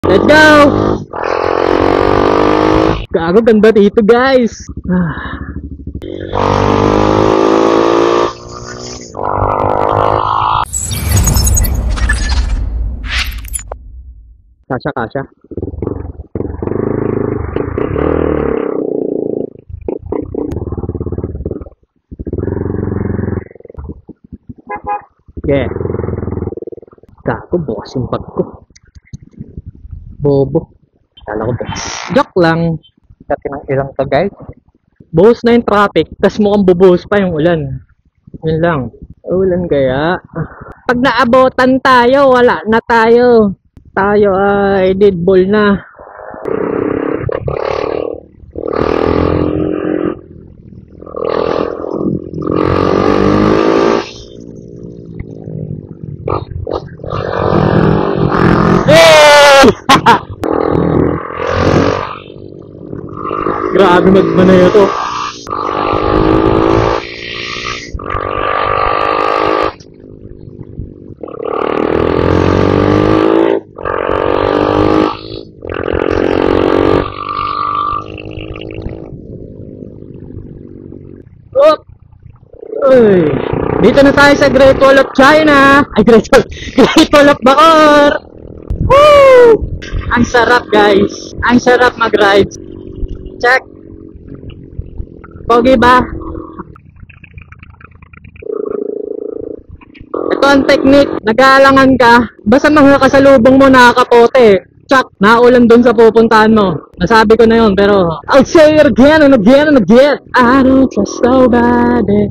Let's go! Gago, ganda dito guys. Kasya. Yeah. Gago, bukas yung bag ko. Bobo. Kala ko ba? Joke lang. Dati ng ilang to guys. Buhos na yung traffic, tas mukhang bubuhos pa yung ulan. Yun lang. Ulan kaya. Pag naabotan tayo, wala na tayo. Tayo ay dead ball na. Grabe magmanayo to. Oh! Uy! Dito na tayo sa Great Wall of China. Ay, Great Wall of Bacoor. Woo! Ang sarap guys. Ang sarap mag-ride. Check. Pogi ba? Ito ang technique. Nag-aalangan ka. Basta mga kasalubong mo nakakapote. Check. Naulan dun sa pupuntahan mo. Nasabi ko na yun pero I'll say it again and again and again. I don't trust nobody.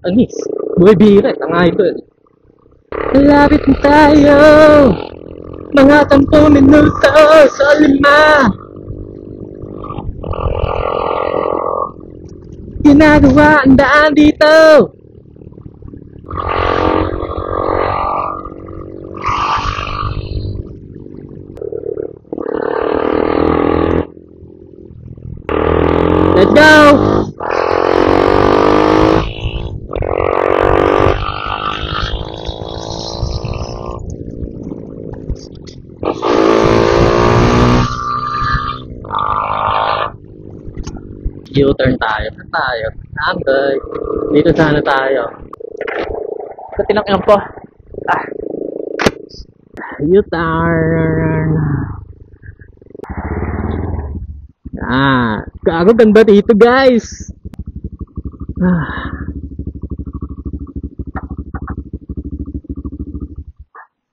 Anis. Buhay bira. Tanga ito eh. Malapit na tayo. Mga 10 minuto sa 5. Ginagawa ang daan dito. Let's go! U-turn tayo. Ambay. Dito sana tayo. Sa tinakyan po. U-turn. Gago, ganda dito guys.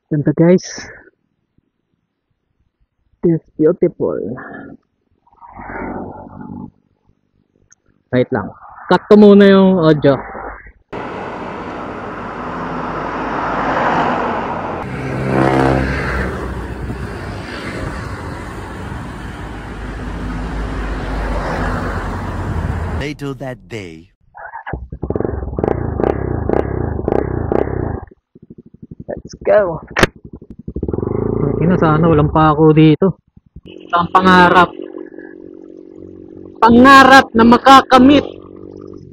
Ganda guys. It's beautiful. Wait lang. Cut ko muna yung audio. Later that day. Let's go. Sana walang pa ako dito. Ang pangarap. Pangarap na makakamit.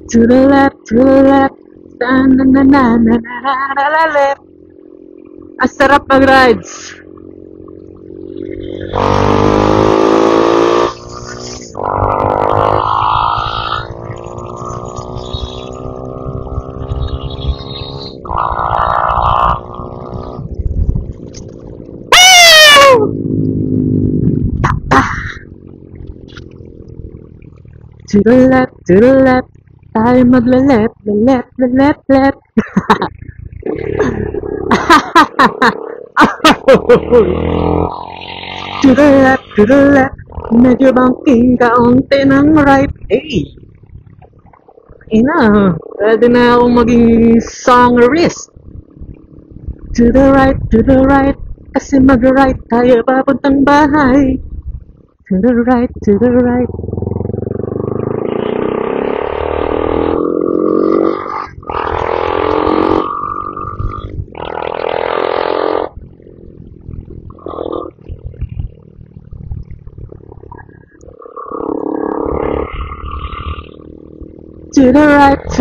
To the left, na left. Ang sarap mag-rides. To the left, tayo magla-left. To the left, medyo bangking kaunti ng right. Ina, pwede na akong maging songwriter. To the right, kasi mag-right tayo papuntang bahay. To the right. To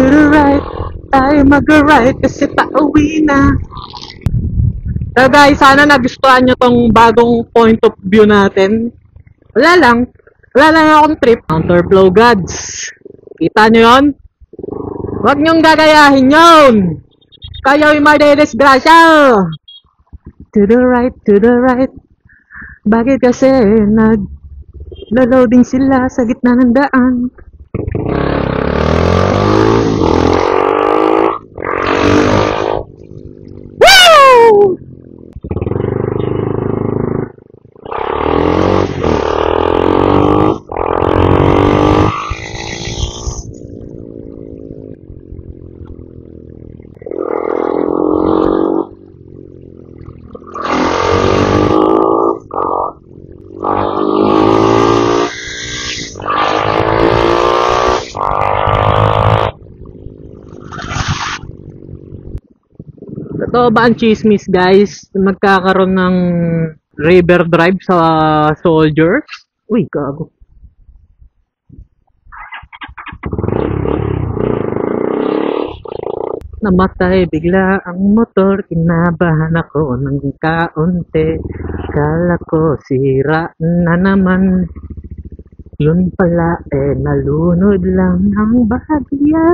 the right, tayo mag-right kasi pauwi na. So guys, sana nagustuhan nyo tong bagong point of view natin. Wala lang. Wala lang akong trip. Counterflow gods. Kita nyo yon? Huwag nyong gagayahin yun. Kayo'y madedesgrasya. To the right. Bakit kasi nag-loading sila sa gitna ng daan? Woo! Totoo ba ang chismis guys? Magkakaroon ng river drive sa soldiers? Uy, gago. Namatay bigla ang motor, kinabahan ako ng kaunti. Kala ko sira na naman. Yun pala nalunod lang ng bahagya.